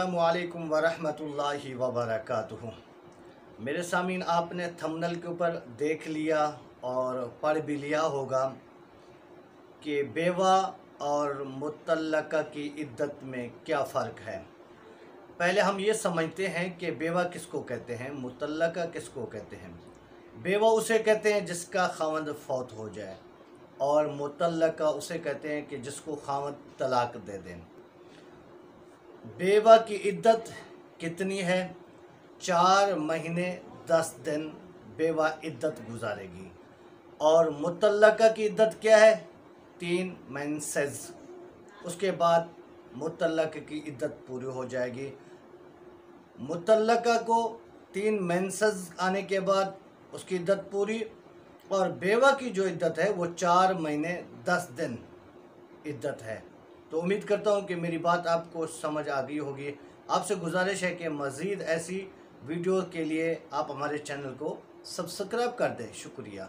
अस्सलामुअलैकुम वरहमतुल्लाहि वबरकातुहू। मेरे सामीन, आपने थंबनेल के ऊपर देख लिया और पढ़ भी लिया होगा कि बेवा और मुतल्लका की इद्दत में क्या फ़र्क है। पहले हम ये समझते हैं कि बेवा किसको कहते हैं, मुतल्लका किसको कहते हैं। बेवा उसे कहते हैं जिसका खावंद फौत हो जाए, और मुतल्लका उसे कहते हैं कि जिसको खावंद तलाक दे दें। बेवा की इद्दत कितनी है? 4 महीने 10 दिन बेवा इद्दत गुजारेगी। और मुतल्लका की इद्दत क्या है? 3 मेंसेस। उसके बाद मुतल्लका की इद्दत पूरी हो जाएगी। मुतल्लका को 3 मेंसेस आने के बाद उसकी इद्दत पूरी, और बेवा की जो इद्दत है वो 4 महीने 10 दिन इद्दत है। तो उम्मीद करता हूँ कि मेरी बात आपको समझ आ गई होगी। आपसे गुजारिश है कि मज़ीद ऐसी वीडियो के लिए आप हमारे चैनल को सब्सक्राइब कर दें। शुक्रिया।